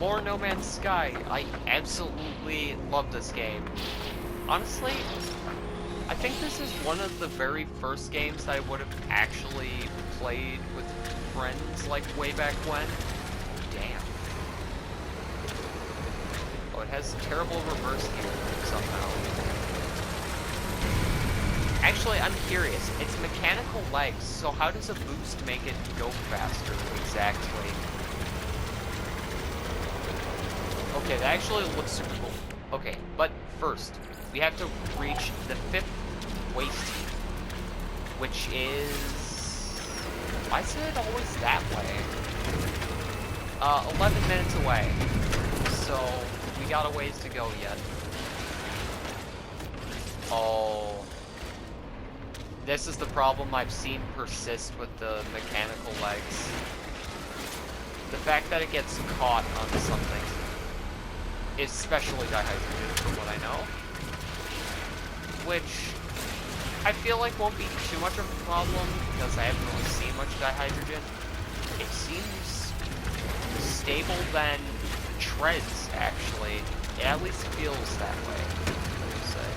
More No Man's Sky. I absolutely love this game. Honestly, I think this is one of the very first games I would have actually played with friends, like, way back when. Damn. Oh, it has terrible reverse gear, somehow. Actually, I'm curious. It's mechanical legs, so how does a boost make it go faster, exactly? Okay, that actually looks super cool. Okay, but first, we have to reach the 5th waste heap, which is... Why is it always that way? 11 minutes away, so we got a ways to go yet. Oh... This is the problem I've seen persist with the mechanical legs. The fact that it gets caught on something, especially dihydrogen, from what I know, which I feel like won't be too much of a problem because I haven't really seen much dihydrogen. It seems stable than treads, actually. It at least feels that way, I would say.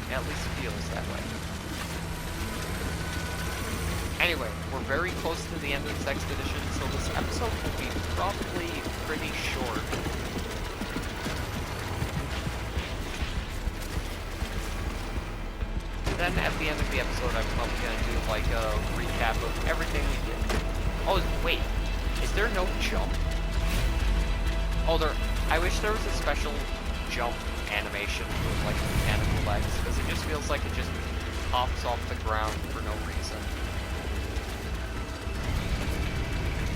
It at least feels that way. Anyway, we're very close to the end of this expedition, so this episode will be probably pretty short. Then at the end of the episode, I'm probably going to do like a recap of everything we did. Oh, wait. Is there no jump? Oh, I wish there was a special jump animation with like mechanical legs, because it just feels like it just pops off the ground for no reason.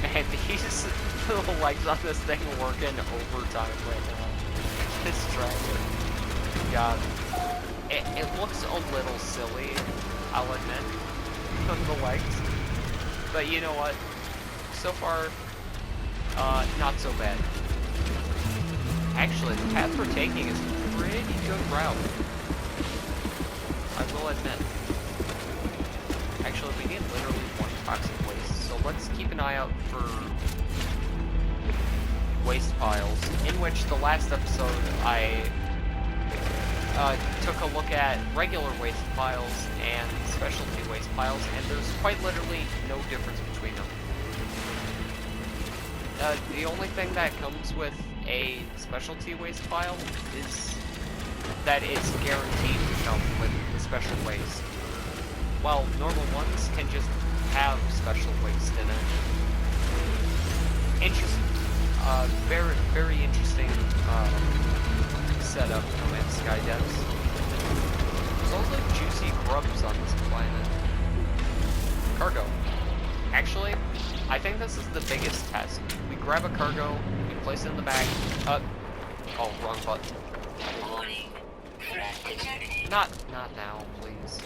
Man, these little legs on this thing working overtime right now. It's tragic. God. It looks a little silly, I'll admit, the legs. But you know what? So far, not so bad. Actually, the path we're taking is a pretty good route. I will admit. Actually, we need literally one toxic waste, so let's keep an eye out for waste piles, in which the last episode I took a look at regular waste piles and specialty waste piles, and there's quite literally no difference between them. The only thing that comes with a specialty waste pile is that it's guaranteed to come with the special waste, while normal ones can just have special waste in it. Interesting. Very, very interesting setup, No Man's Sky devs. There's also juicy grubs on this planet. Cargo. Actually, I think this is the biggest test. We grab a cargo, we place it in the bag. Oh, wrong button. Not now, please.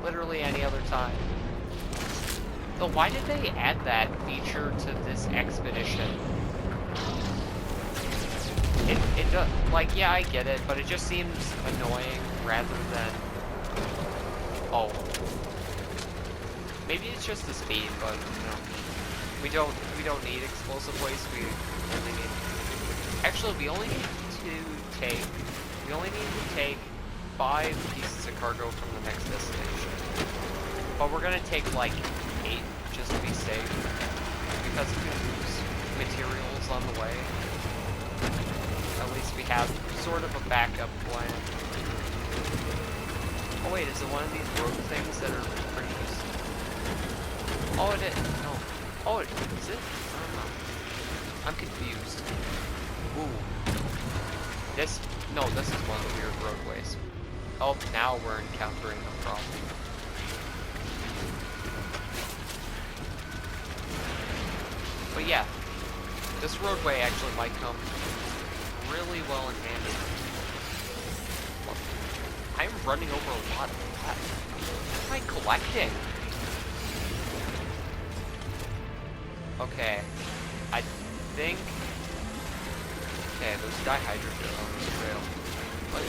Literally any other time. So why did they add that feature to this expedition? It does, like, yeah, I get it, but it just seems annoying rather than... Oh. Maybe it's just the speed, but, you know, we don't need explosive waste, we only need... Actually, we only need to take 5 pieces of cargo from the next destination. But we're gonna take, like, 8, just to be safe, because we can lose materials on the way. At least we have sort of a backup plan. Oh wait, is it one of these road things that are produced? Oh, it is. No. Oh, is it? I don't know. I'm confused. Ooh. This is one of the weird roadways. Oh, now we're encountering a problem. But yeah, this roadway actually might come really well in handy. I'm running over a lot of that. What am I collecting? Okay, I think... Okay, there's dihydrogen on this trail. But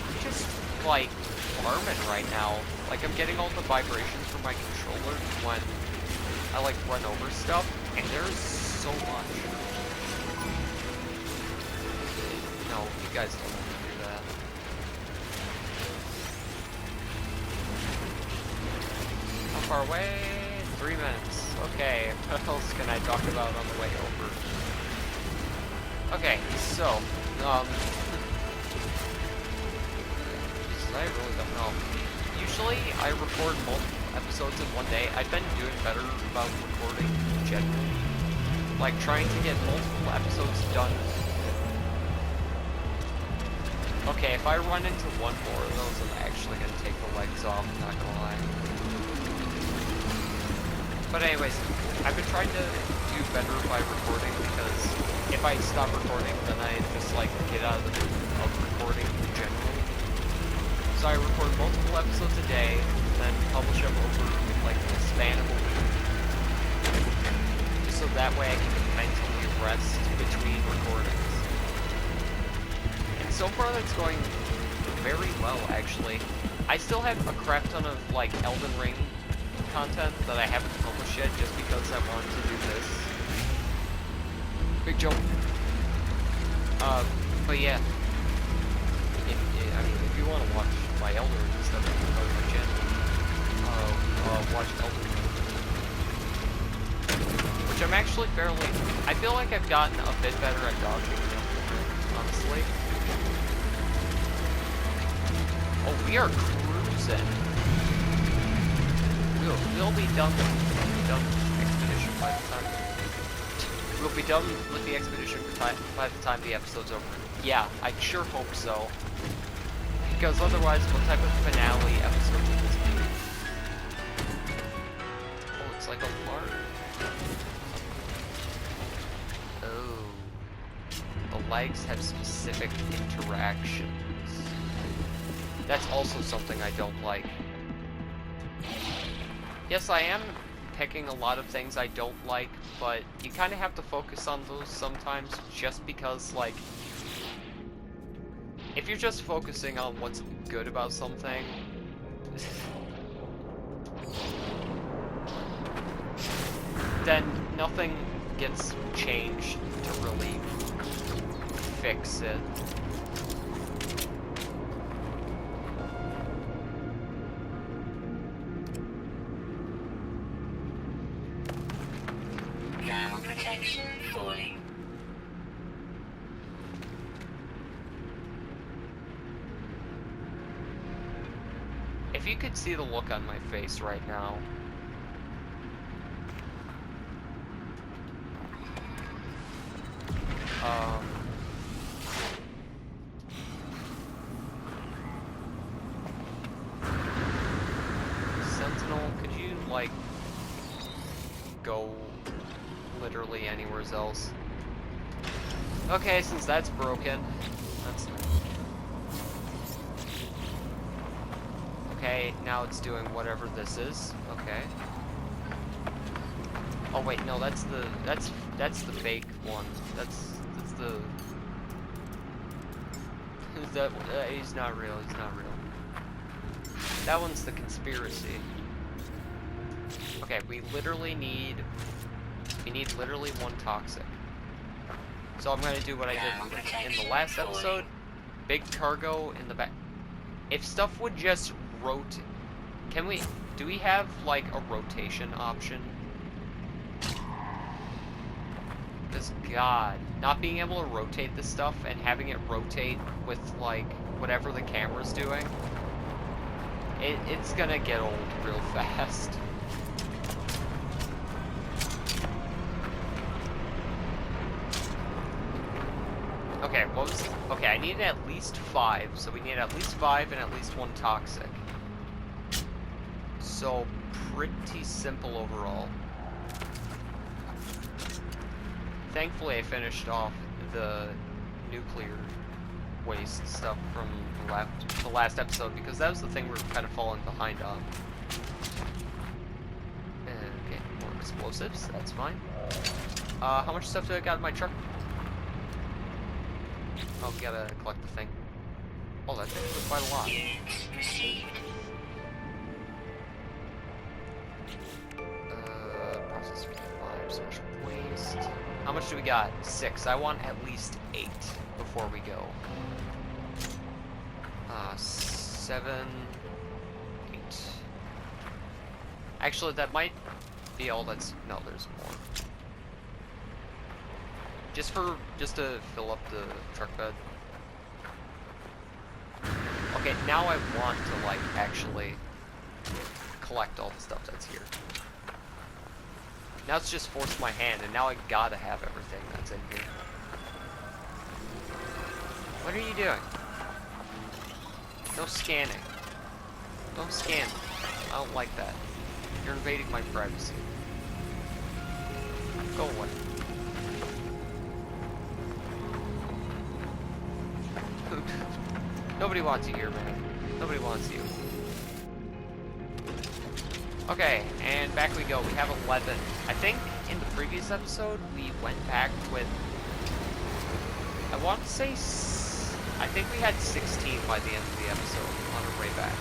I'm just, like, farming right now. Like, I'm getting all the vibrations from my controller when I, like, run over stuff, and there's so much. No, you guys don't want to do that. How far away? 3 minutes. Okay, what else can I talk about on the way over? Okay, so, I really don't know. Usually, I record multiple episodes in one day. I've been doing better about recording generally. Like, trying to get multiple episodes done. Okay, if I run into one more of those, I'm actually gonna take the legs off, I'm not gonna lie. But anyways, I've been trying to do better by recording, because if I stop recording, then I just, like, get out of the mood of recording generally. So I record multiple episodes a day, then publish them over, like, a span of a week. So that way I can mentally rest between recordings. And so far that's going very well, actually. I still have a crap ton of, like, Elden Ring content that I haven't published yet, just because I wanted to do this. Big jump. But yeah. If you want to watch my Elden Ring stuff, you can go to my channel. Watch Elden Ring. Which I'm actually fairly... I feel like I've gotten a bit better at dodging Elden Ring, honestly. Oh, we are cruising. We'll be done with the expedition by the time... We'll be done with the expedition by the time the episode's over. Yeah, I sure hope so. Because otherwise, what type of finale episode would this be? Oh, it's like a large... Oh. The legs have specific interactions. That's also something I don't like. Yes, I am picking a lot of things I don't like, but you kind of have to focus on those sometimes, just because, like, if you're just focusing on what's good about something, then nothing gets changed to really fix it. Protection falling. If you could see the look on my face right now. Sentinel, could you, like, go literally anywhere else? Okay, since that's broken, that's... Okay, now it's doing whatever this is. Okay. Oh wait, no, that's the fake one. That's the... he's not real, he's not real. That one's the conspiracy. Okay, we need literally one toxic. So I'm gonna do what I did in the last episode. Big cargo in the back. If stuff would just rotate, do we have like a rotation option? Because God, not being able to rotate this stuff and having it rotate with like whatever the camera's doing, it's gonna get old real fast. Okay, okay, I needed at least 5, so we need at least 5 and at least 1 toxic. So, pretty simple overall. Thankfully, I finished off the nuclear waste stuff from the last episode, because that was the thing we were kind of falling behind on. Okay, more explosives, that's fine. How much stuff do I got in my truck? Oh, we gotta collect the thing. Oh, that's actually quite a lot. Process 5, special waste. How much do we got? 6. I want at least 8 before we go. 7, 8. Actually, that might be all that's... No, there's more. Just to fill up the truck bed. Okay, now I want to, like, actually collect all the stuff that's here. Now it's just forced my hand, and now I gotta have everything that's in here. What are you doing? No scanning. Don't scan. I don't like that. You're invading my privacy. Go away. Nobody wants you here, man. Nobody wants you. Okay, and back we go. We have 11. I think in the previous episode, we went back with... I want to say... I think we had 16 by the end of the episode on our way back.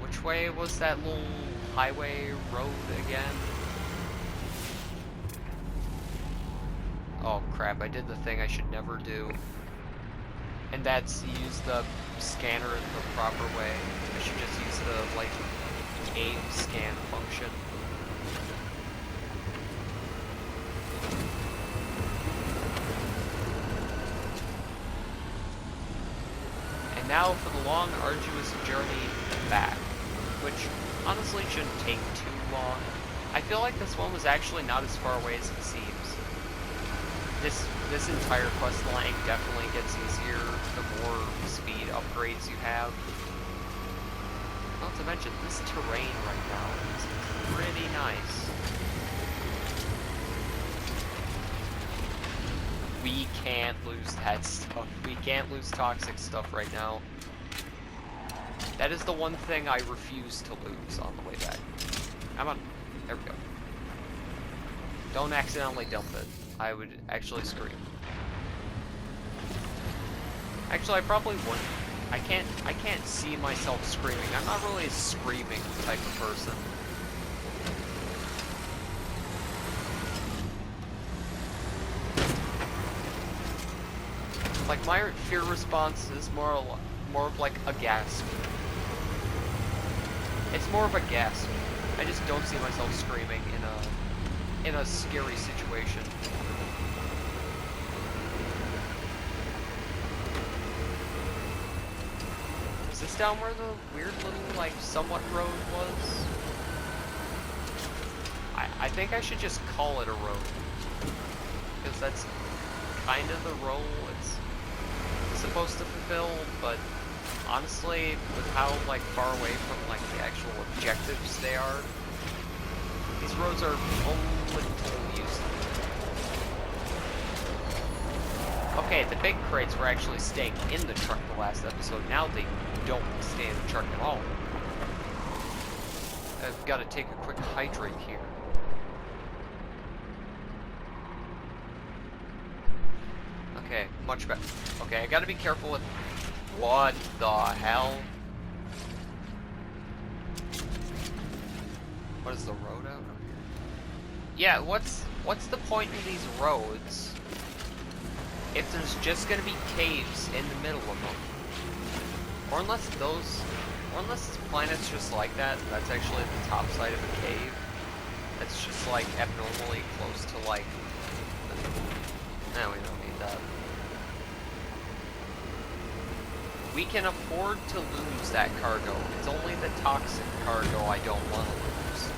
Which way was that little highway road again? Oh crap, I did the thing I should never do. And that's use the scanner in the proper way. I should just use the, like, aim scan function. And now for the long, arduous journey back, which honestly shouldn't take too long. I feel like this one was actually not as far away as it seems. This entire quest line definitely gets easier the more speed upgrades you have. Not to mention, this terrain right now is pretty nice. We can't lose that stuff. We can't lose toxic stuff right now. That is the one thing I refuse to lose on the way back. Come on. There we go. Don't accidentally dump it. I would actually scream. Actually, I probably wouldn't. I can't see myself screaming. I'm not really a screaming type of person. Like, my fear response is more of like a gasp. It's more of a gasp. I just don't see myself screaming in a scary situation. Is this down where the weird little, like, somewhat road was? I think I should just call it a road. Because that's kind of the role it's supposed to fulfill, but honestly, with how, like, far away from, like, the actual objectives they are, these roads are a little useless. Okay, the big crates were actually staying in the truck the last episode. Now they don't stay in the truck at all. I've got to take a quick hydrate here. Okay, much better. Okay, I gotta be careful with... What the hell? What is the road out of here? Yeah, what's the point in these roads if there's just gonna be caves in the middle of them? Or unless this planet's just like that, that's actually the top side of a cave. That's just like abnormally close to like... No, we don't need that. We can afford to lose that cargo. It's only the toxic cargo I don't want to lose.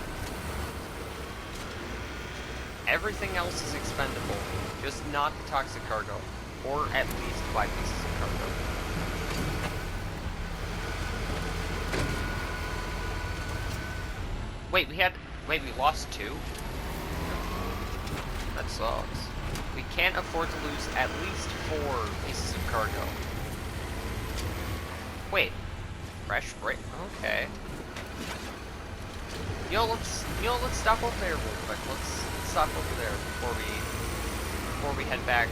Everything else is expendable, just not the toxic cargo, or at least 5 pieces of cargo. Wait, we lost 2? That sucks. We can't afford to lose at least 4 pieces of cargo. Wait, fresh break. Okay. Let's stop over there real quick. Let's stop over there before we head back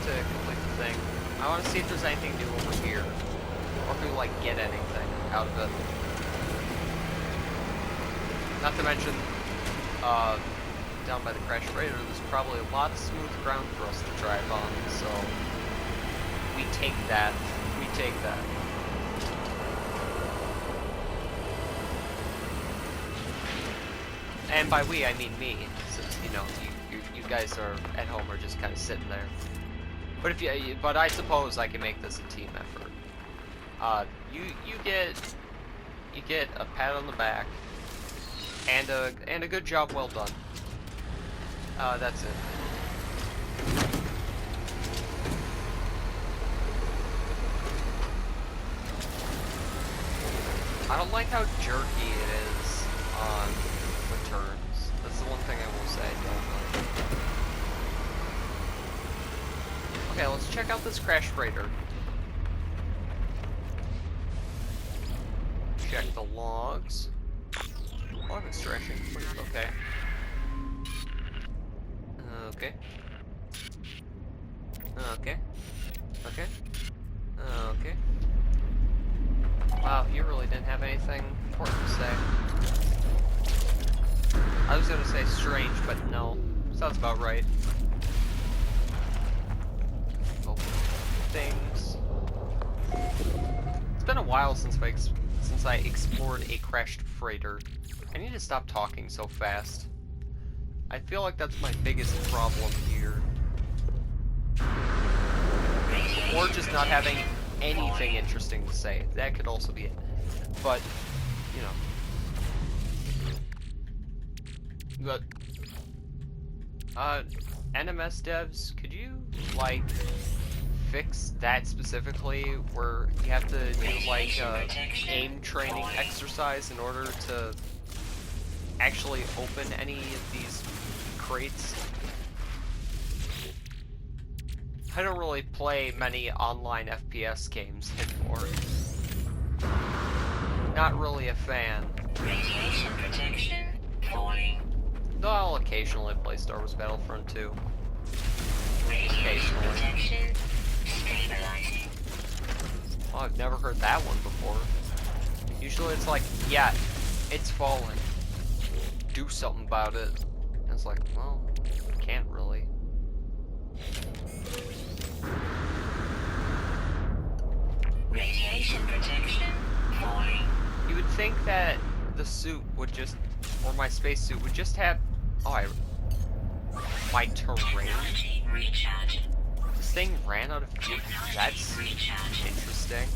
to complete the thing. I want to see if there's anything new over here, or if we like get anything out of it. Not to mention, down by the Crash Raider, there's probably a lot of smooth ground for us to drive on, so we take that. We take that. And by we, I mean me, since, you know, you guys are at home are just kind of sitting there. But if but I suppose I can make this a team effort. You get a pat on the back and a good job well done. That's it. I don't like how jerky it is on the turns. That's the one thing I will say I don't like. Okay, let's check out this Crash Raider. Check the logs. Log extraction. Okay. Okay. Okay. Okay. Okay. Wow, you really didn't have anything important to say. I was gonna say strange, but no. Sounds about right. Open things. It's been a while since I explored a crashed freighter. I need to stop talking so fast. I feel like that's my biggest problem here. Or just not having anything interesting to say. That could also be it. But, you know. But, NMS devs, could you, like, fix that specifically, where you have to do, like, aim training exercise in order to actually open any of these crates? I don't really play many online FPS games anymore. Not really a fan. Radiation protection falling. Though I'll occasionally play Star Wars Battlefront 2. Radiation Occasionally. protection stabilizing. Oh, I've never heard that one before. Usually it's like, yeah, it's falling. Do something about it. And it's like, well, can't really. Radiation protection falling. You would think that the suit would just, or my spacesuit would just have, my terrain. Technology recharge. This thing ran out of fuel. That's interesting.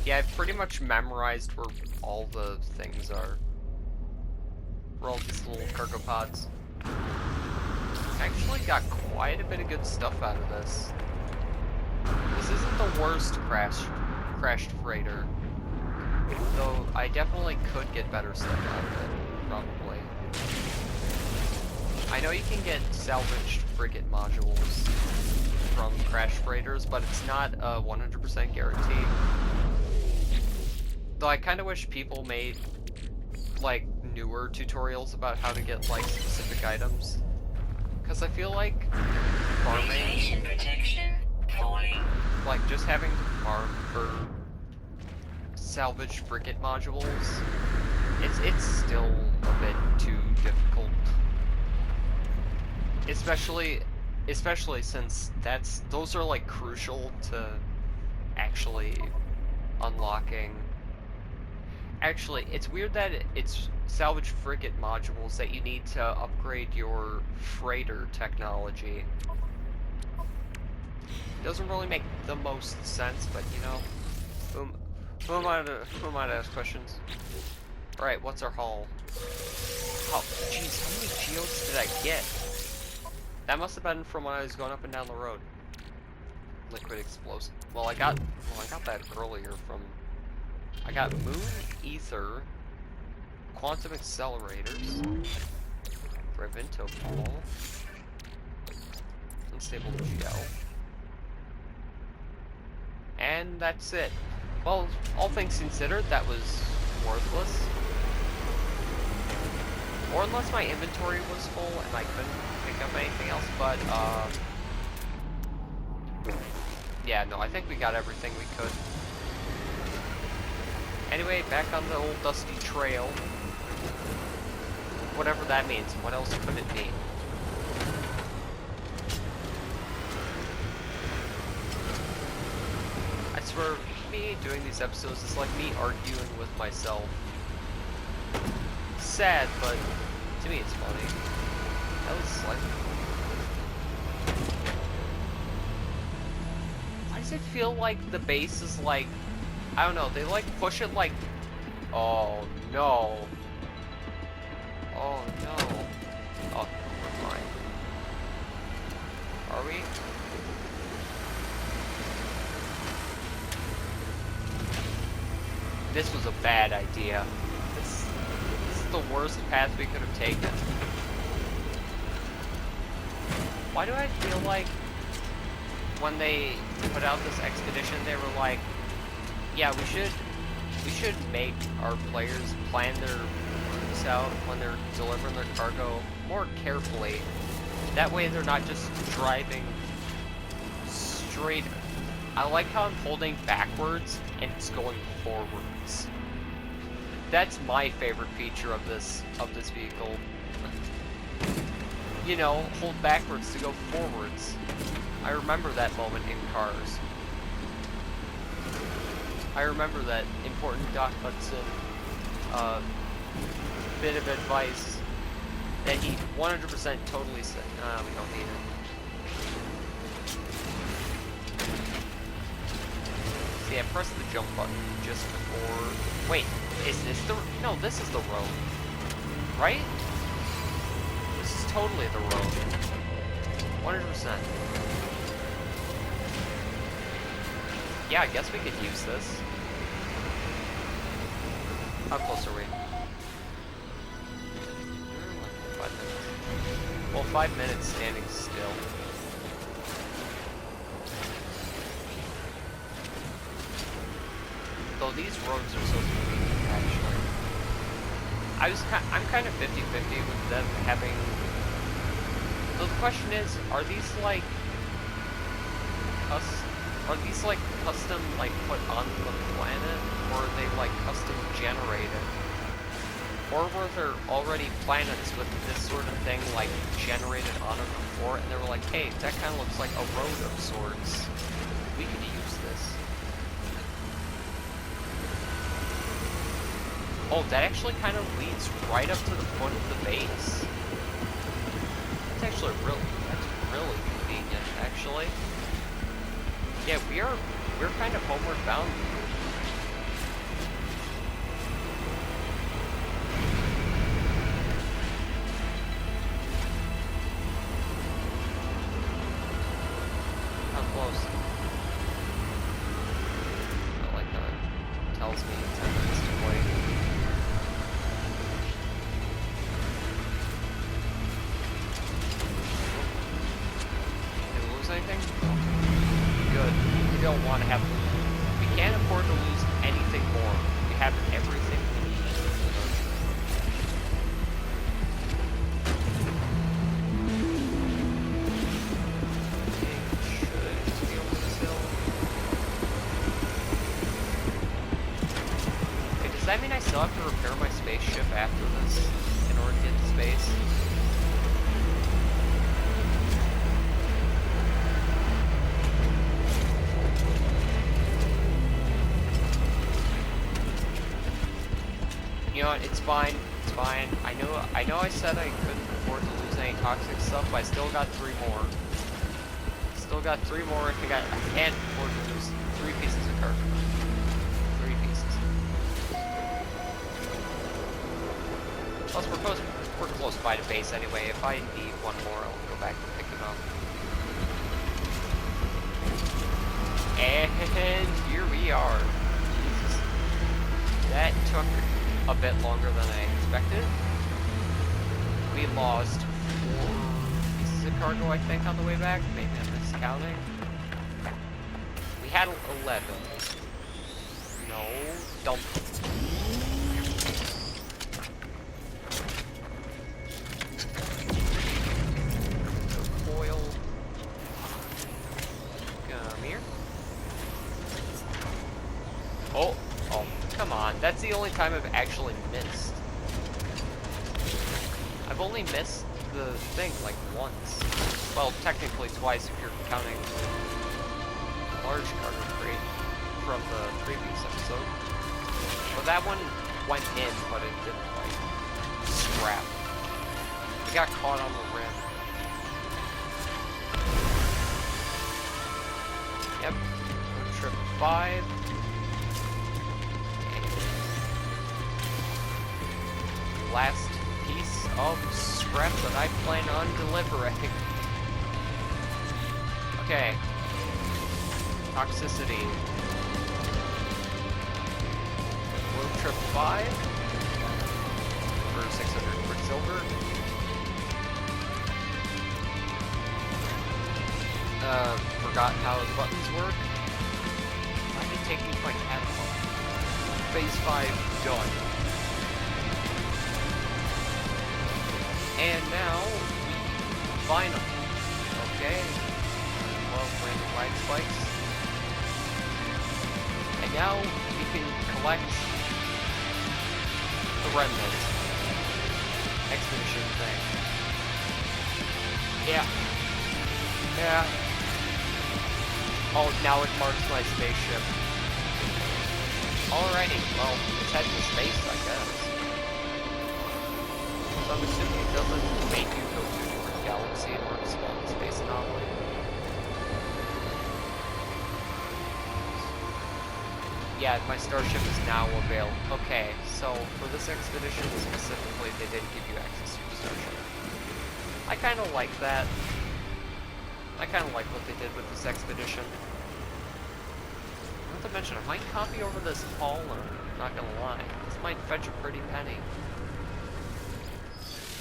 Yeah, I've pretty much memorized where all the things are. Where all these little cargo pods. I actually got quite a bit of good stuff out of this. This isn't the worst crashed freighter. Though I definitely could get better stuff out of it, probably. I know you can get salvaged frigate modules from crashed freighters, but it's not a 100% guarantee. Though I kind of wish people made, like, newer tutorials about how to get, like, specific items. Because I feel like farming, Radiation protection falling. like, just having to farm for salvaged frigate modules, it's still a bit too difficult. Especially since those are, like, crucial to actually unlocking. Actually, it's weird that it's salvage frigate modules that you need to upgrade your freighter technology. Doesn't really make the most sense, but you know, who am I to ask questions? Alright, what's our haul? Oh, jeez, how many geodes did I get? That must have been from when I was going up and down the road. Liquid explosive. Well, I got that earlier from. I got moon ether, quantum accelerators, Revento ball, unstable gel, and that's it. Well, all things considered, that was worthless. Or unless my inventory was full and I couldn't pick up anything else, but yeah, no, I think we got everything we could. Anyway, back on the old dusty trail. Whatever that means. What else could it mean? I swear, me doing these episodes is like me arguing with myself. Sad, but to me it's funny. That was like... Why does it feel like the bass is like... I don't know, they like push it like... Oh no. Oh no. Oh, we're fine. Are we? This was a bad idea. This is the worst path we could have taken. Why do I feel like when they put out this expedition, they were like, yeah, we should make our players plan their routes out when they're delivering their cargo more carefully. That way they're not just driving straight. I like how I'm holding backwards and it's going forwards. That's my favorite feature of this vehicle. You know, hold backwards to go forwards. I remember that moment in Cars. I remember that important Doc Hudson bit of advice that he 100% totally said, we don't need it. See, I pressed the jump button just before... Wait, is this the... No, this is the road. Right? This is totally the road. 100%. Yeah, I guess we could use this. How close are we? 5 minutes. Well, 5 minutes standing still. Though these roads are so convenient, actually. I'm kind of 50-50 with them having... So the question is, are these like... Are these like custom like put on the planet, or are they like custom generated? Or were there already planets with this sort of thing like generated on them before, and they were like, hey, that kind of looks like a road of sorts. We could use this. Oh, that actually kind of leads right up to the foot of the base. That's actually really convenient, actually. Yeah, we're kind of homeward bound. How close? I like how it tells me 10 minutes to wait. Did we lose anything? No. Good. We don't want to have... We can't afford to lose anything more. We have everything we need. Should be over this hill. Okay, does that mean I still have to repair my spaceship after this in order to get to space? You know what, it's fine, it's fine. I know I said I couldn't afford to lose any toxic stuff, but I still got 3 more. Still got 3 more. I can't afford to lose 3 pieces of cargo. 3 pieces. Plus we're close by to base anyway. If I need 1 more, I'll go back and pick him up. And here we are. Jesus. That took a bit longer than I expected. We lost 4 pieces of cargo, I think, on the way back. Maybe I'm miscounting. We had 11. No, dump. Coil. Come here. Oh, come on. That's the only time I've actually missed. I've only missed the thing like once. Well, technically twice if you're counting the large cargo crate from the previous episode. But that one went in, but it didn't like scrap. It got caught on the rim. Yep. Trip 5. And last piece of scrap that I plan on delivering. Okay. Toxicity. Road trip 5 for 600 quicksilver. Forgot how the buttons work. Why did it take me to my catalog? Phase 5 done. And now, vinyl. Okay. Well, random ride spikes. And now we can collect the Remnant expedition thing. Yeah. Yeah. Oh, now it marks my spaceship. Alrighty, well, let's head to space, I guess. So I'm assuming it doesn't make you go to a different galaxy in order to spawn the space anomaly. Yeah, my starship is now available. Okay, so for this expedition specifically, they didn't give you access to your starship. I kind of like that. I kind of like what they did with this expedition. Not to mention, I might copy over this hauler, not gonna lie. This might fetch a pretty penny.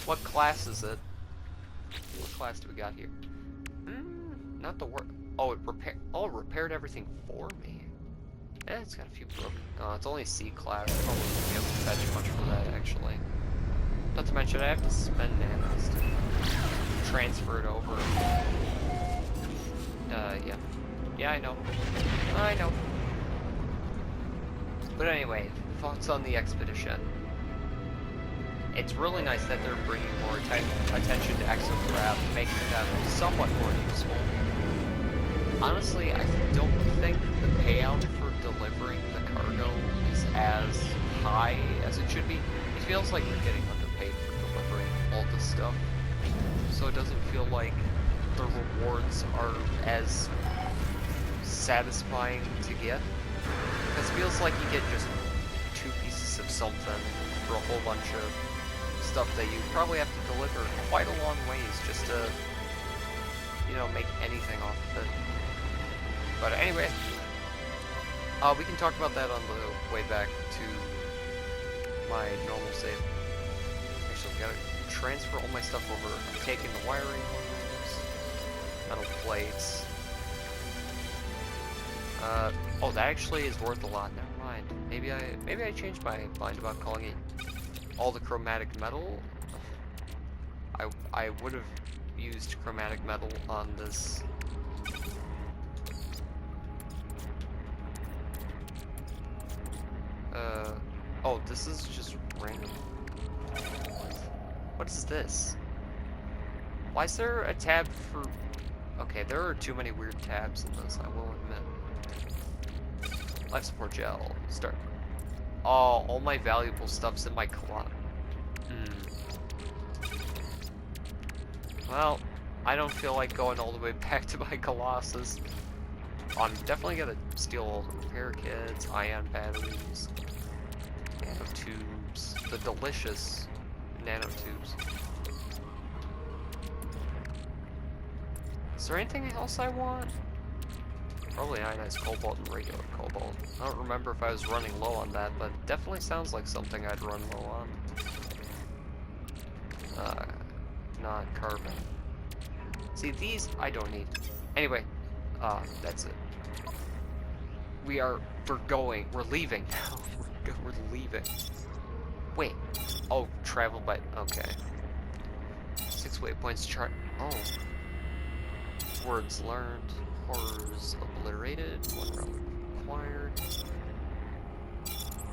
What class is it? What class do we got here? Not the work. Oh, it repaired everything for me. Eh, it's got a few broken. Oh, it's only C class. Probably won't be able to fetch much for that, actually. Not to mention, I have to spend nanos to transfer it over. Yeah. Yeah, I know. I know. But anyway, thoughts on the expedition. It's really nice that they're bringing more attention to exocraft, making them somewhat more useful. Honestly, I don't think the payout for delivering the cargo is as high as it should be. It feels like you're getting underpaid for delivering all this stuff. So it doesn't feel like the rewards are as satisfying to get. Because it feels like you get just 2 pieces of something for a whole bunch of stuff that you probably have to deliver quite a long ways just to, you know, make anything off of it. But anyway, we can talk about that on the way back to my normal save. Actually, gotta transfer all my stuff over. I'm taking the wiring looms, metal plates. Oh, that actually is worth a lot. Never mind. Maybe I changed my mind about calling it all the chromatic metal. I would have used chromatic metal on this. Oh, this is just random. What is this? Why is there a tab for... Okay, there are too many weird tabs in this, I will admit. Life support gel. Start. Oh, all my valuable stuff's in my clock. Well, I don't feel like going all the way back to my Colossus. I'm definitely gonna steal all the repair kits, ion batteries, nanotubes, the delicious nanotubes. Is there anything else I want? Probably ionized cobalt and regular cobalt. I don't remember if I was running low on that, but it definitely sounds like something I'd run low on. Not carbon. See, these I don't need. Anyway, that's it. We're leaving now. We're leaving. Wait. Oh, travel by, okay. 6 waypoints chart. Oh. Words learned. Horrors obliterated. 1 relic acquired.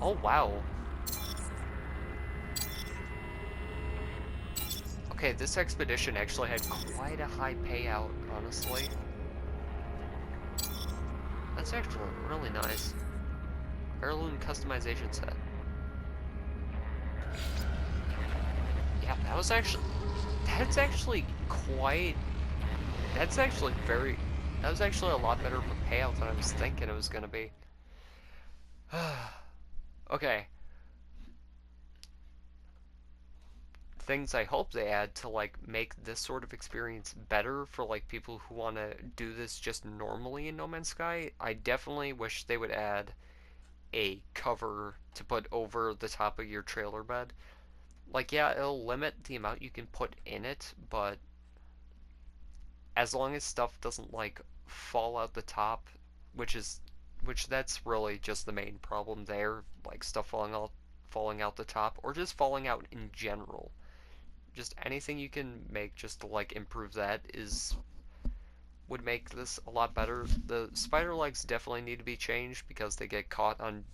Oh, wow. Okay, this expedition actually had quite a high payout, honestly. That's actually really nice. Heirloom customization set. Yeah, that's actually quite, that was actually a lot better of a payout than I was thinking it was gonna be. Okay. Things I hope they add to like make this sort of experience better for like people who want to do this just normally in No Man's Sky. I definitely wish they would add a cover to put over the top of your trailer bed. Like, yeah, it'll limit the amount you can put in it, but as long as stuff doesn't like fall out the top, which that's really just the main problem there, like stuff falling out the top or just falling out in general. Just anything you can make just to like improve that would make this a lot better. The spider legs definitely need to be changed because they get caught on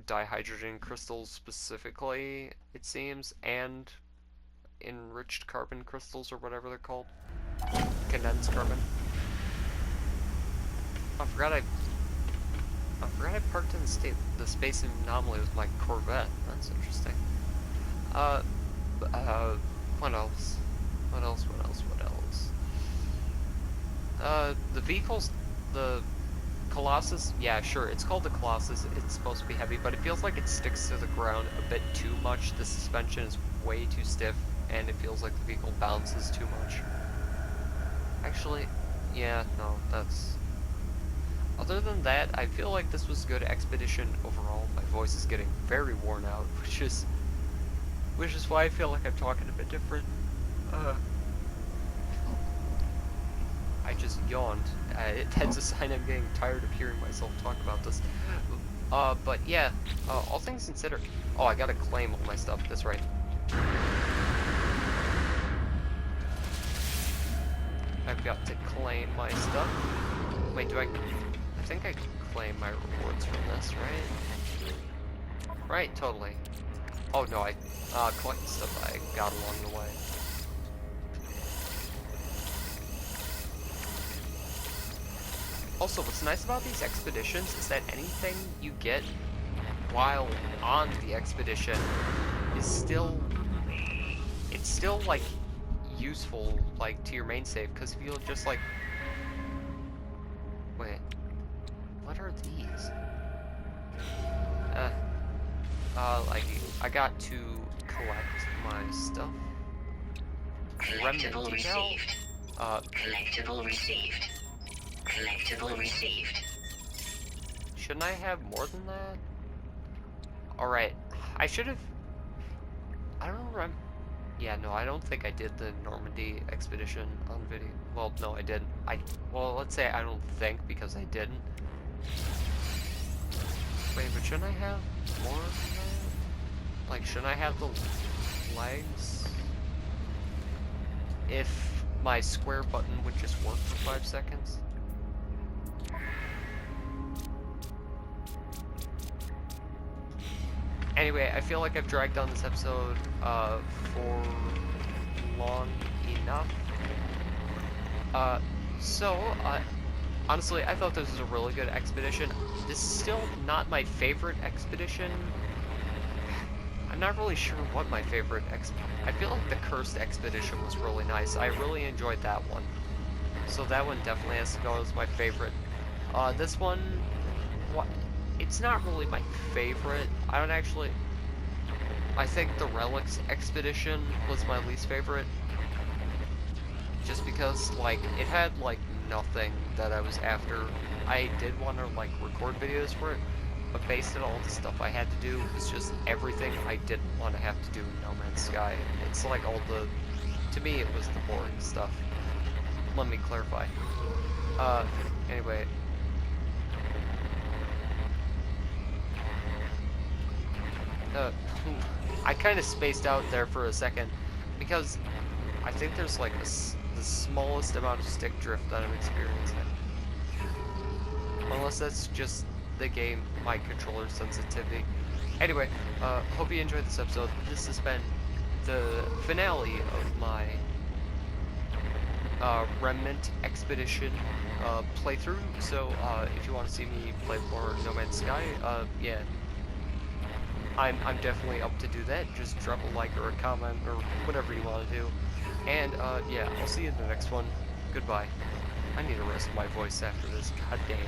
dihydrogen crystals specifically, it seems, and enriched carbon crystals or whatever they're called. Condensed carbon. I forgot I parked in the space anomaly with my Corvette. That's interesting. Uh, what else? What else? The vehicles, the Colossus, yeah, sure, it's called the Colossus, it's supposed to be heavy, but it feels like it sticks to the ground a bit too much. The suspension is way too stiff, and it feels like the vehicle bounces too much. Actually, yeah, no, that's... Other than that, I feel like this was a good expedition overall. My voice is getting very worn out, which is why I feel like I'm talking a bit different. I just yawned. That's a sign I'm getting tired of hearing myself talk about this. But yeah, all things considered... Oh, I gotta claim all my stuff, that's right. I've got to claim my stuff. Wait, I think I can claim my rewards from this, right? Right, totally. Oh no, I collected stuff I got along the way. Also, what's nice about these expeditions is that anything you get while on the expedition is still like useful like to your main save, because if you'll just like wait, what are these? Like I got to collect my stuff. Remnant Collectible decal. received. Collectible received. Collectible received. Shouldn't I have more than that? Alright, I should have... I don't remember... Yeah, no, I don't think I did the Normandy expedition on video. Well, no, I didn't. Well, let's say I don't think, because I didn't. Wait, but shouldn't I have more than that? Like, shouldn't I have the legs? If my square button would just work for 5 seconds? Anyway, I feel like I've dragged on this episode for long enough. Honestly, I thought this was a really good expedition. This is still not my favorite expedition. I'm not really sure what my favorite I feel like the Cursed Expedition was really nice. I really enjoyed that one. So that one definitely has to go as my favorite. This one... It's not really my favorite. I think the Relics Expedition was my least favorite. Just because, like, it had, like, nothing that I was after. I did want to, like, record videos for it, but based on all the stuff I had to do, it was just everything I didn't want to have to do in No Man's Sky. It's like to me, it was the boring stuff. Let me clarify. Anyway. I kind of spaced out there for a second, because I think there's like the smallest amount of stick drift that I'm experiencing. Unless that's just the game, my controller sensitivity. Anyway, hope you enjoyed this episode. This has been the finale of my Remnant Expedition playthrough. So if you want to see me play more No Man's Sky, yeah, I'm definitely up to do that. Just drop a like or a comment or whatever you want to do. And yeah, I'll see you in the next one. Goodbye. I need to rest my voice after this. God damn.